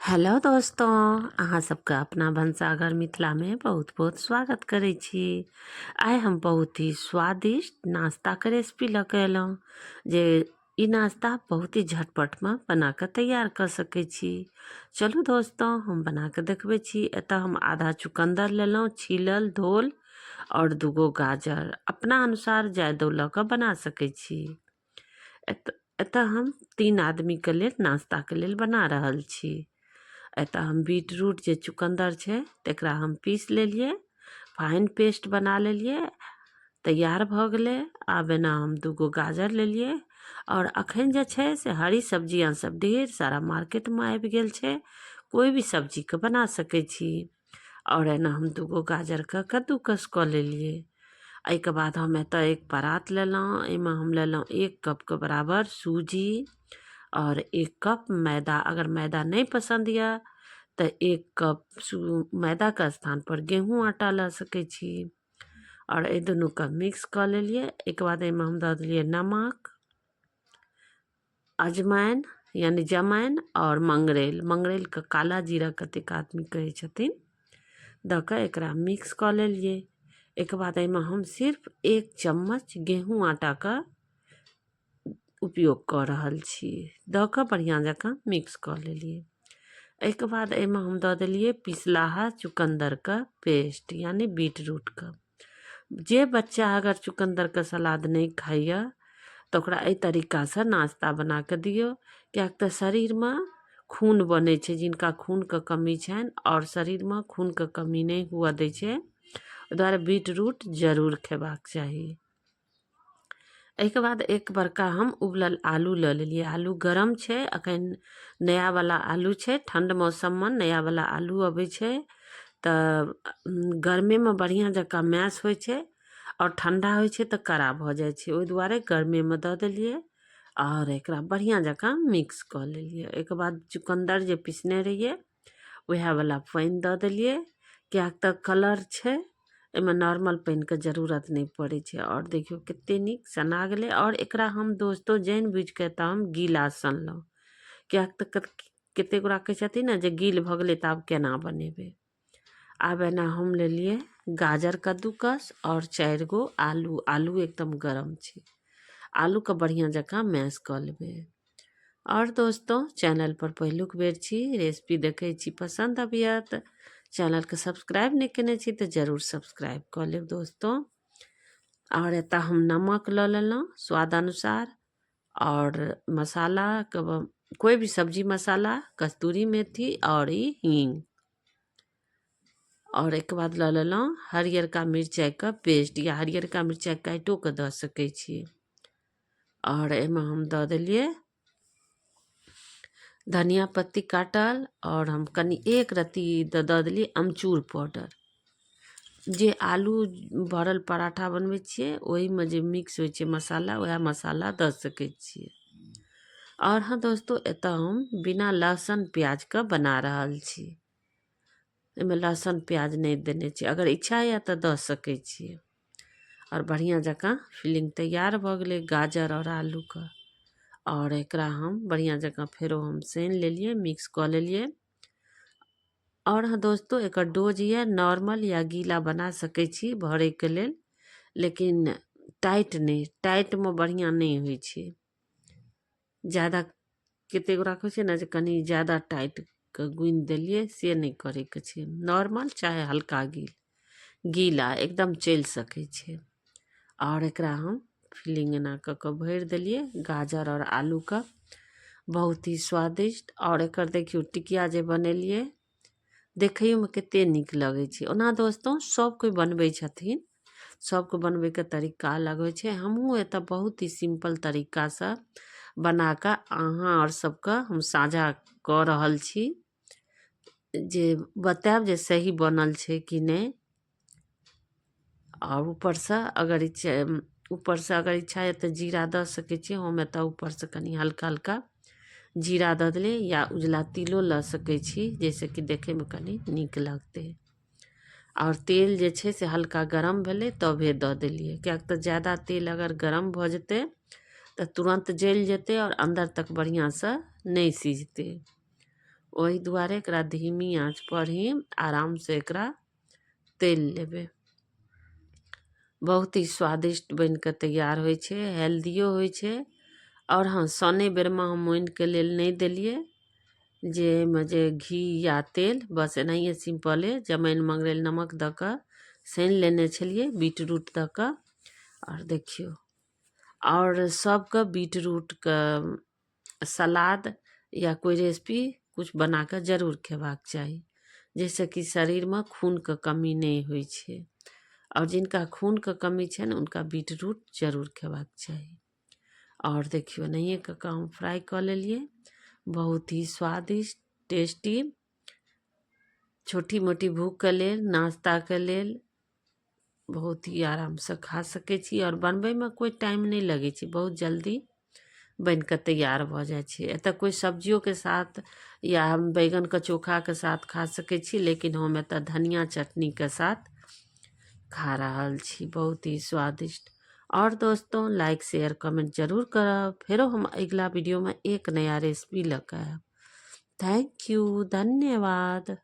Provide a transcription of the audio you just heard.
Hello दोस्तों, अहाँ सबके अपना भनसाघर मिथिला में बहुत बहुत स्वागत करै छी। आइ हम बहुत ही स्वादिष्ट नाश्ता के रेसिपी लऽ कऽ एलहुँ जे ई नाश्ता बहुत ही झटपट में बना कऽ तैयार कर सकै छी। चलू दोस्तों, हम बना कऽ देखबै छी। एतऽ हम आधा चुकंदर लेलहुँ, छीलल धोल, और 2 गाजर। अपना अनुसार जायदो लऽ कऽ बना सकै छी। एतऽ हम 3 आदमी के लेल नाश्ता के लेल बना रहल छी। एतऽ हम बीटरूट जे चुकंदर छै तकरा हम पीस लेलिए, फाइन पेस्ट बना लेलिए, तैयार भऽ गेलै। आब एना हम 2 गाजर लेलिए, और अखन जे छै से हरी सब्जियां सब ढेर सारा मार्केट में आबि गेल छै, कोई भी सब्जी के बना सकै छी। और एना हम 2 गाजर के कद्दूकस कऽ लेलिए। एहिके बाद हम एतऽ एक परात लेलहुँ, एहिमे हम लेलहुँ 1 कप के बराबर सूजी और 1 कप मैदा। अगर मैदा नहीं पसंद या तो 1 कप मैदा के स्थान पर गेहूं आटा ला सकै छी। और ए दुनू के मिक्स कर लेलिए। एक बाद एहिमे हम दऽ देलिए नमक, अजवाइन यानी जमाइन, और मंगरेल के काला जीरा कतेक आदमी कहै छथिन, दऽ कऽ एकरा मिक्स कर लेलिए। एक बाद एहिमे हम सिर्फ 1 चम्मच गेहूं आटा का उपयोग कर रहल छी, दऽ कऽ बढ़िया जकाँ मिक्स कर लेलिए। एक बाद एहिमे हम दऽ देलिए पिसलाहा चुकंदर का पेस्ट यानी बीटरूट का। जे बच्चा अगर चुकंदर का सलाद नहीं खाइए तो ओकरा एहि तरीका से नाश्ता बना के दियो, कियाक तऽ शरीर में खून बने छै। जिनका खून के कमी छनि और शरीर में खून के कमी नहीं हुआ दै छै, ओहि दुआरे बीटरूट जरूर खेबाक चाही। एहिके बाद एक बड़का हम उबलल आलू लऽ लेलिए। आलू गरम छै, अखन नया वाला आलू छै, ठंड मौसम में नया वाला आलू अबै छै तऽ गर्मे में बढ़िया जकाँ मैश होइ छै, और ठंडा होइ छै तऽ कड़ा भऽ जाइ छै। ओहि दुआरे गर्मे में दऽ देलिए और एकरा बढ़िया जकाँ मिक्स कऽ लेलिए। एहिके बाद चुकंदर जे पिसने रहिए वएह वाला पानि दऽ देलिए, कियाक तऽ कलर छै, एहिमे नॉर्मल पानि के जरूरत नहीं पड़े छै। और देखियो कते नीक सना गेलै। और एकरा हम दोस्तों जानि बुझ के तऽ हम गीला सनलहुँ, कियाक तऽ कते गोरा कहै छथिन ने जे गील भऽ गेलै तऽ आब केना बनेबै। आब एना हम लेलिए गाजर कद्दूकस और 4 गो आलू। आलू एकदम गरम छै, आलू के बढ़िया जकाँ मैश कऽ लेबै। और दोस्तों, चैनल पर पहिलुक बेर छी, रेसिपी देखै छी, पसंद अबैया तऽ चैनल के सब्सक्राइब नहीं केने छी तऽ जरूर सब्सक्राइब कर लेब दोस्तों। और एतऽ हम नमक लऽ लेलहुँ स्वाद अनुसार, और मसाला कोई भी सब्जी मसाला, कस्तूरी मेथी और हींग। और एक बाद लऽ लेलहुँ हरियरका मिरचाई का पेस्ट, या हरियरका मिरचाई काटो के दऽ सकै छी। और एहिमे हम दऽ देलिए धनिया पत्ती काटल, और हम कनी 1 रत्ती दऽ देलिए अमचूर पाउडर। जे आलू भरल पराठा बनबै छियै ओहिमे जे मिक्स होइ छै मसाला, वएह मसाला दऽ सकै छियै। और हाँ दोस्तों, एतऽ हम बिना लहसुन प्याज के बना रहल छी। एहिमे लहसुन प्याज नहीं देने छी, अगर इच्छा या तऽ दऽ सकै छियै। और बढ़िया जकाँ फिलिंग तैयार भऽ गेलै गाजर और आलू का। और एकरा हम बढ़िया जकाँ फेरो हम सानि लेलिए, मिक्स कऽ लेलिए। और हाँ दोस्तों, एक डोज ये नॉर्मल या गीला बना सकै छी भरे के लेल, लेकिन टाइट नहीं, टाइट में बढ़िया नहीं होइ छै। ज़्यादा कते गोरा कहै छै ने जे कनी ज़्यादा टाइट के गूंद देलिए, से नहीं करे के छै। नॉर्मल चाहे हल्का गीला एकदम चलि सकै छै। और एकरा हम फिलिंग एना कऽ के भरि देलिए गाजर और आलू का, बहुत ही स्वादिष्ट। और एकर देखियो टिकिया जे बनेलिए देखियो में कते नीक लगे छै। ओना दोस्तों सब कोई बनबै छथिन, सबके बनबै के तरीका अलग होइ छै। हमहूँ एतऽ बहुत ही सिंपल तरीका से बना कऽ अहाँ और सबके हम साझा कऽ रहल छी, जे बतायब जे सही बनल छै कि नहीं। और ऊपर से अगर इच्छा है तो जीरा दऽ सकै छी। हम एतऽ ऊपर से कनी हल्का हल्का जीरा दऽ देलिए, या उजला तिलो लऽ सकै छी, जैसे कि देखे में कनी नीक लगते। और तेल जे छै से हल्का गरम भेलै तबे दऽ देलिए, कियाक तऽ ज़्यादा तेल अगर गरम भऽ जेतै तऽ तुरंत जल जेतै और अंदर तक बढ़िया से नहीं सिझतै। ओहि दुआरे एकरा धीमी आँच पर ही आराम से एकरा तेल लेबै। बहुत ही स्वादिष्ट बन के तैयार होइ छै, हेल्दियो होइ छै। और हाँ, सने बेर में हम मोइन के लेल नहीं देलिए जे एहिमे जे घी या तेल, बस एनाहिए सिंपले जमाइन मंगरैल नमक द के सानि लेने छलिए बीट रूट द के। और देखियो, और सबके बीट रूट के सलाद या कोई रेसिपी कुछ बना के जरूर खेबाक चाही, जैसे कि शरीर में खून के कमी नहीं होइ छै। और जिनका खून के कमी छै ने उनका बीट रूट जरूर खेबाक चाही। और देखियो, नहिए के हम फ्राई कर लेलिए। बहुत ही स्वादिष्ट टेस्टी छोटी मोटी भूख के लेल, नाश्ता के लेल बहुत ही आराम से खा सके छी। और बनबे में कोई टाइम नहीं लगे छै, बहुत जल्दी बन के तैयार भ जाए छै। एत कोई सब्जियों के साथ या हम बैगन के चोखा के साथ खा सके छी, लेकिन हम एत धनिया चटनी के साथ खा रहल छी। बहुत ही स्वादिष्ट। और दोस्तों, लाइक शेयर कमेंट जरूर करब। फेरो हम अगला वीडियो में एक नया रेसिपी लेकर आएब। थैंक यू, धन्यवाद।